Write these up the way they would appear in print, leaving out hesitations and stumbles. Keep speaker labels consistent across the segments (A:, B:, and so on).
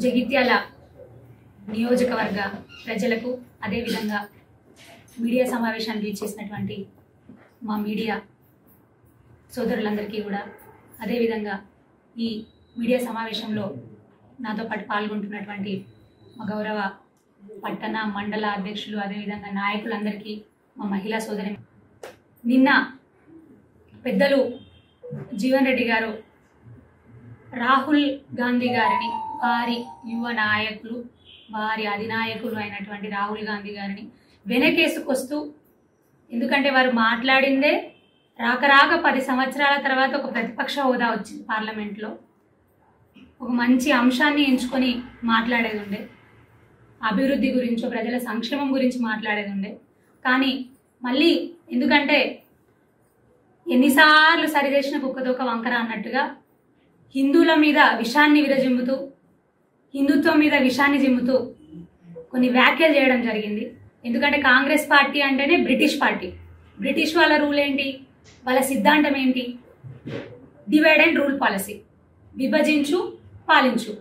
A: జగిత్యాల నియోజకవర్గ ప్రజలకు అదేవిధంగా మీడియా సమావేశానికి ఇచ్చేసినటువంటి మా మీడియా సోదరులందరికీ కూడా అదేవిధంగా ఈ మీడియా సమావేశంలో నాతో పాటు పాల్గొంటున్నటువంటి మా గౌరవ పట్టణ మండల అధ్యక్షులు అదేవిధంగా నాయకులందరికీ మా మహిళా సోదరి నిన్న పెద్దలు జీవన్ రెడ్డి గారు రాహుల్ గాంధీ గారిని వారి యువ నాయకులు వారి అధినాయకులు అయినటువంటి రాహుల్ గాంధీ గారిని వెనకేసుకొస్తూ ఎందుకంటే వారు మాట్లాడిందే రాక 10 సంవత్సరాల తర్వాత ఒక ప్రతిపక్ష హోదా వచ్చింది పార్లమెంట్లో ఒక మంచి అంశాన్ని ఎంచుకొని మాట్లాడేది ఉండే అభివృద్ధి గురించో ప్రజల సంక్షేమం గురించి మాట్లాడేది ఉండే కానీ మళ్ళీ ఎందుకంటే ఎన్నిసార్లు సరిచేసిన కుక్కతోక వంకర అన్నట్టుగా హిందువుల మీద విషాన్ని విరజిమ్ముతూ హిందుత్వం మీద విషాన్ని జిమ్ముతూ కొన్ని వ్యాఖ్యలు చేయడం జరిగింది. ఎందుకంటే కాంగ్రెస్ పార్టీ అంటేనే బ్రిటిష్ పార్టీ. బ్రిటిష్ వాళ్ళ రూల్ ఏంటి, వాళ్ళ సిద్ధాంతం ఏంటి? డివైడ్ అండ్ రూల్ పాలసీ, విభజించు పాలించు.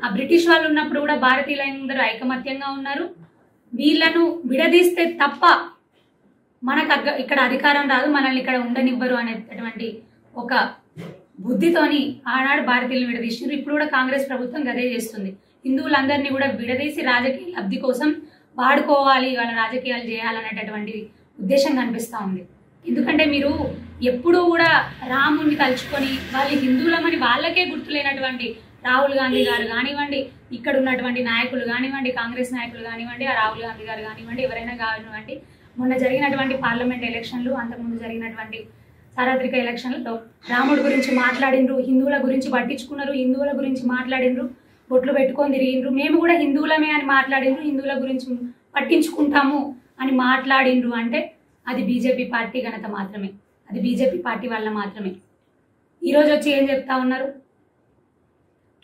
A: ఆ బ్రిటిష్ వాళ్ళు ఉన్నప్పుడు కూడా భారతీయులందరూ ఐకమత్యంగా ఉన్నారు. వీళ్ళను విడదీస్తే తప్ప మనకు ఇక్కడ అధికారం రాదు, మనల్ని ఇక్కడ ఉండనివ్వరు అనేటటువంటి ఒక బుద్ధితోని ఆనాడు భారతీయులను విడదీసినారు. ఇప్పుడు కూడా కాంగ్రెస్ ప్రభుత్వం గదే చేస్తుంది. హిందువులందరినీ కూడా విడదీసి రాజకీయ లబ్ధి కోసం వాడుకోవాలి, వాళ్ళ రాజకీయాలు చేయాలనేటటువంటి ఉద్దేశం కనిపిస్తూ ఉంది. ఎందుకంటే మీరు ఎప్పుడూ కూడా రాముడిని తలుచుకొని వాళ్ళు హిందువులమని వాళ్ళకే గుర్తులేనటువంటి రాహుల్ గాంధీ గారు కానివ్వండి, ఇక్కడ ఉన్నటువంటి నాయకులు కానివ్వండి, కాంగ్రెస్ నాయకులు కానివ్వండి, ఆ రాహుల్ గాంధీ గారు కానివ్వండి, ఎవరైనా కానివ్వండి, మొన్న జరిగినటువంటి పార్లమెంట్ ఎలక్షన్లు అంతకుముందు జరిగినటువంటి సార్వత్రిక ఎలక్షన్లతో రాముడి గురించి మాట్లాడినరు, హిందువుల గురించి పట్టించుకున్నారు, హిందువుల గురించి మాట్లాడినరు, బొట్లు పెట్టుకొని తిరిగినరు. మేము కూడా హిందువులమే అని మాట్లాడినరు, హిందువుల గురించి పట్టించుకుంటాము అని మాట్లాడినరు. అంటే అది బీజేపీ పార్టీ ఘనత మాత్రమే, అది బీజేపీ పార్టీ వల్ల మాత్రమే. ఈరోజు వచ్చి ఏం చెప్తా ఉన్నారు,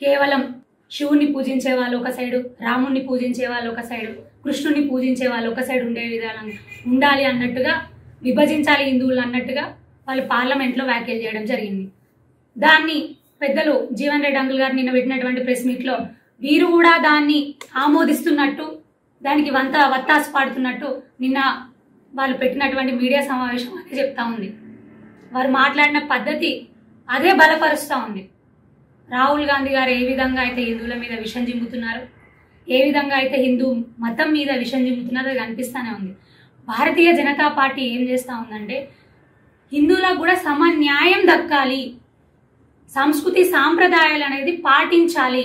A: కేవలం శివుణ్ణి పూజించే వాళ్ళు ఒక సైడు, రాముణ్ణి పూజించే వాళ్ళు ఒక సైడు, కృష్ణుని పూజించే వాళ్ళు ఒక సైడు ఉండే విధానం ఉండాలి అన్నట్టుగా, విభజించాలి హిందువులు అన్నట్టుగా వాళ్ళు పార్లమెంట్లో వ్యాఖ్యలు చేయడం జరిగింది. దాన్ని పెద్దలు జీవన్ రెడ్డి అంకుల్ గారు నిన్న పెట్టినటువంటి ప్రెస్ మీట్లో వీరు కూడా దాన్ని ఆమోదిస్తున్నట్టు, దానికి వత్తాసు పాడుతున్నట్టు నిన్న వాళ్ళు పెట్టినటువంటి మీడియా సమావేశం అదే చెప్తా ఉంది. వారు మాట్లాడిన పద్ధతి అదే బలపరుస్తూ ఉంది. రాహుల్ గాంధీ గారు ఏ విధంగా అయితే హిందువుల మీద విషం జిమ్ముతున్నారు, ఏ విధంగా అయితే హిందూ మతం మీద విషం జిమ్ముతున్నారో అది కనిపిస్తూనే ఉంది. భారతీయ జనతా పార్టీ ఏం చేస్తూ ఉందంటే హిందువులకు కూడా సమన్యాయం దక్కాలి, సంస్కృతి సాంప్రదాయాలు అనేది పాటించాలి,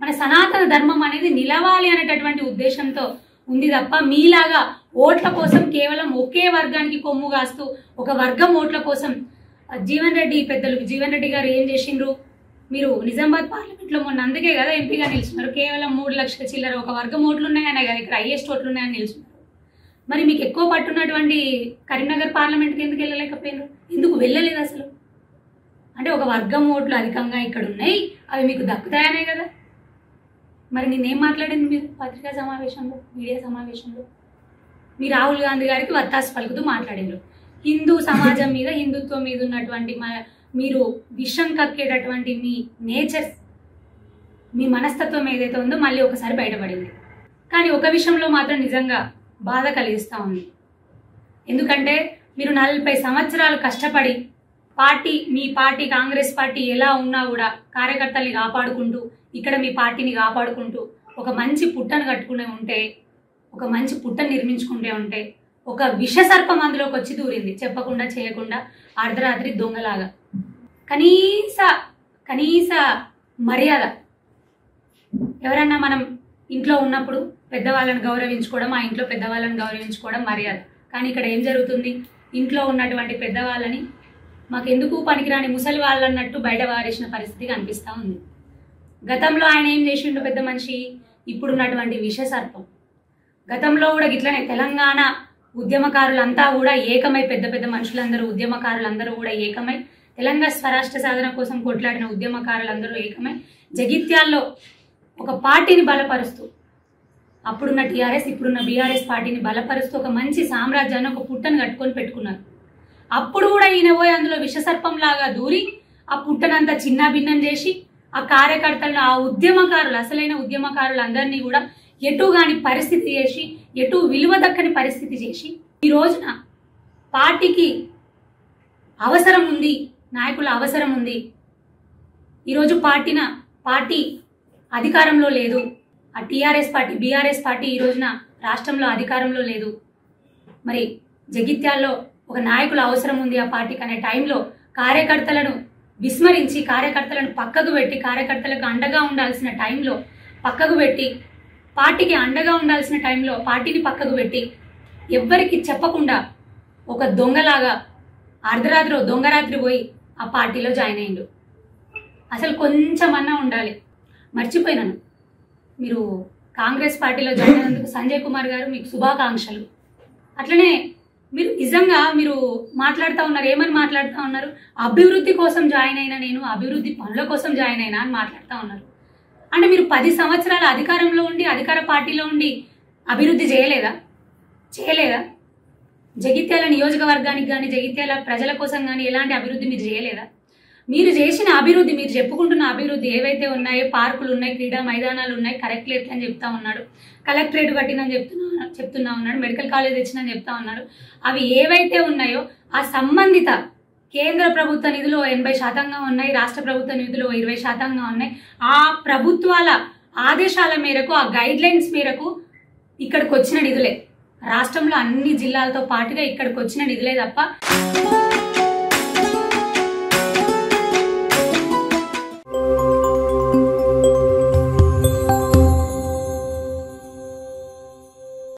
A: మన సనాతన ధర్మం అనేది నిలవాలి అనేటటువంటి ఉద్దేశంతో ఉంది తప్ప మీలాగా ఓట్ల కోసం కేవలం ఒకే వర్గానికి కొమ్ము కాస్తూ ఒక వర్గం ఓట్ల కోసం పెద్దలు జీవన్ రెడ్డి గారు ఏం చేసిండ్రు, మీరు నిజామాబాద్ పార్లమెంట్లో మొన్న అందుకే కదా ఎంపీగా నిలుచున్నారు. కేవలం 3 లక్షల చిల్లర ఒక వర్గం ఓట్లు ఉన్నాయనే కదా ఇక్కడ హైయెస్ట్ ఓట్లు ఉన్నాయని నిలుచున్నారు. మరి మీకు ఎక్కువ పట్టున్నటువంటి కరీంనగర్ పార్లమెంట్కి ఎందుకు వెళ్ళలేకపోయినారు, ఎందుకు వెళ్ళలేదు అసలు? అంటే ఒక వర్గం ఓట్లు అధికంగా ఇక్కడ ఉన్నాయి, అవి మీకు దక్కుతాయనే కదా. మరి నేనేం మాట్లాడింది మీరు పత్రికా సమావేశంలో, మీడియా సమావేశంలో? మీ రాహుల్ గాంధీ గారికి వత్తాసు పలుకుతూ మాట్లాడిండ్రు. హిందూ సమాజం మీద, హిందుత్వం మీద ఉన్నటువంటి మీరు విషం కక్కేటటువంటి మీ నేచర్, మీ మనస్తత్వం ఏదైతే ఉందో మళ్ళీ ఒకసారి బయటపడింది. కానీ ఒక విషయంలో మాత్రం నిజంగా బాధ కలిగిస్తూ ఉంది. ఎందుకంటే మీరు 40 సంవత్సరాలు కష్టపడి మీ పార్టీ కాంగ్రెస్ పార్టీ ఎలా ఉన్నా కూడా కార్యకర్తల్ని కాపాడుకుంటూ, ఇక్కడ మీ పార్టీని కాపాడుకుంటూ ఒక మంచి పుట్టను కట్టుకునే ఉంటే, ఒక మంచి పుట్టను నిర్మించుకుంటే ఉంటే ఒక విషసర్పం అందులోకి వచ్చి దూరింది, చెప్పకుండా చేయకుండా అర్ధరాత్రి దొంగలాగా. కనీస మర్యాద. ఎవరన్నా మనం ఇంట్లో ఉన్నప్పుడు పెద్దవాళ్ళని గౌరవించుకోవడం, ఆ ఇంట్లో పెద్దవాళ్ళని గౌరవించుకోవడం మర్యాద. కానీ ఇక్కడ ఏం జరుగుతుంది, ఇంట్లో ఉన్నటువంటి పెద్దవాళ్ళని మాకెందుకు పనికిరాని ముసలి వాళ్ళన్నట్టు బయట వారేసిన పరిస్థితి కనిపిస్తూ ఉంది. గతంలో ఆయన ఏం చేసిండు పెద్ద మనిషి, ఇప్పుడున్నటువంటి విషసర్పం. గతంలో కూడా గిట్లనే తెలంగాణ ఉద్యమకారులంతా కూడా ఏకమై, పెద్ద పెద్ద మనుషులందరూ ఉద్యమకారులందరూ కూడా ఏకమై, తెలంగాణ స్వరాష్ట్ర సాధన కోసం కొట్లాడిన ఉద్యమకారులందరూ ఏకమై జగిత్యాల్లో ఒక పార్టీని బలపరుస్తూ, అప్పుడున్న టీఆర్ఎస్ ఇప్పుడున్న బీఆర్ఎస్ పార్టీని బలపరుస్తూ ఒక మంచి సామ్రాజ్యాన్ని, ఒక పుట్టను కట్టుకొని పెట్టుకున్నారు. అప్పుడు కూడా ఈయన పోయి అందులో విషసర్పంలాగా దూరి ఆ పుట్టనంతా చిన్న భిన్నం చేసి ఆ కార్యకర్తలను, ఆ ఉద్యమకారులు, అసలైన ఉద్యమకారులందరినీ కూడా ఎటుగాని పరిస్థితి చేసి, ఎటు విలువ దక్కని పరిస్థితి చేసి, ఈ రోజున పార్టీకి అవసరం ఉంది, నాయకుల అవసరం ఉంది. ఈరోజు పార్టీ అధికారంలో లేదు. ఆ టీఆర్ఎస్ పార్టీ, బీఆర్ఎస్ పార్టీ ఈ రోజున రాష్ట్రంలో అధికారంలో లేదు. మరి జగిత్యాల్లో ఒక నాయకుల అవసరం ఉంది ఆ పార్టీకి అనే టైంలో కార్యకర్తలను విస్మరించి, కార్యకర్తలను పక్కకు పెట్టి, కార్యకర్తలకు అండగా ఉండాల్సిన టైంలో పక్కకు పెట్టి, పార్టీకి అండగా ఉండాల్సిన టైంలో పార్టీని పక్కకు పెట్టి, ఎవ్వరికి చెప్పకుండా ఒక దొంగలాగా అర్ధరాత్రి దొంగరాత్రి పోయి ఆ పార్టీలో జాయిన్ అయ్యిండు. అసలు కొంచెమన్నా ఉండాలి. మర్చిపోయినాను, మీరు కాంగ్రెస్ పార్టీలో జాయిన్ అయినందుకు సంజయ్ కుమార్ గారు మీకు శుభాకాంక్షలు. అట్లనే మీరు నిజంగా మీరు మాట్లాడుతూ ఉన్నారు, ఏమని మాట్లాడుతూ ఉన్నారు? అభివృద్ధి కోసం జాయిన్ అయినా, నేను అభివృద్ధి పనుల కోసం జాయిన్ అయినా అని మాట్లాడుతూ ఉన్నారు. అంటే మీరు 10 సంవత్సరాల అధికారంలో ఉండి, అధికార పార్టీలో ఉండి అభివృద్ధి చేయలేదా? జగిత్యాల నియోజకవర్గానికి కానీ, జగిత్యాల ప్రజల కోసం కానీ ఎలాంటి అభివృద్ధి మీరు చేయలేదా? మీరు చేసిన అభివృద్ధి, మీరు చెప్పుకుంటున్న అభివృద్ధి ఏవైతే ఉన్నాయో, పార్కులు ఉన్నాయి, క్రీడా మైదానాలు ఉన్నాయి, కలెక్టరేట్ అని చెప్తా ఉన్నాడు, కలెక్టరేట్ కట్టినని చెప్తున్నా ఉన్నాడు, మెడికల్ కాలేజ్ తెచ్చినని చెప్తా ఉన్నాడు. అవి ఏవైతే ఉన్నాయో ఆ సంబంధిత కేంద్ర ప్రభుత్వ నిధులు 80% ఉన్నాయి, రాష్ట్ర ప్రభుత్వ నిధులు 20% ఉన్నాయి. ఆ ప్రభుత్వాల ఆదేశాల మేరకు, ఆ గైడ్ లైన్స్ మేరకు ఇక్కడికి వచ్చిన నిధులే, రాష్ట్రంలో అన్ని జిల్లాలతో పాటుగా ఇక్కడికి వచ్చిన నిధులే తప్ప